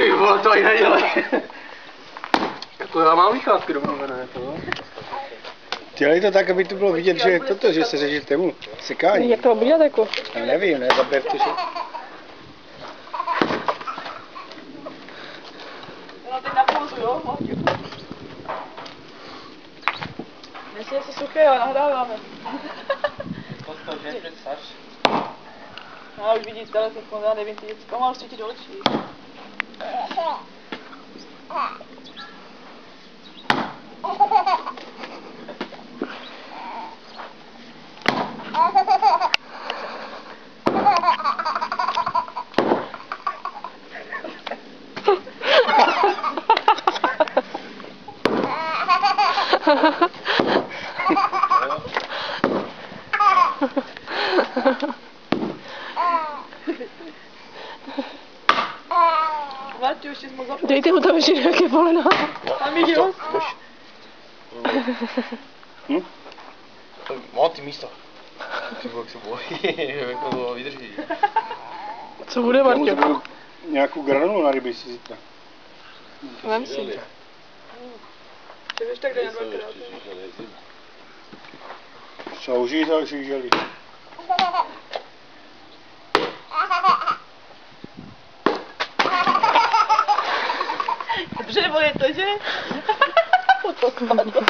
Ty vole, to i nedělej. Jako já mám vycházky domluvené, to. Dělej to tak, aby to bylo vidět, že toto, že se řeší tému sekání. Jak to mám udělat jako? Já nevím, ne, zaber to, že... No teď na pauzu, jo? Myslím, že jsi suchý, ale nahráváme. Protože představ. No už vidíte, ale teď já nevím, ty děti pomalu svítí do očí. Vlaďu, už jsi moc zapomněl. Dejte mu tam ještě nějaké polena. Tam jdi ho. Mám ty místo. Jak se bojí, jak to vydrží. Co bude, Marťo? Nějakou granulu na ryby si zítra. Vem si. Ty víš tak, dej na dvakrát. Slouží za žíželi. Dobře, je to, že? To spadlo.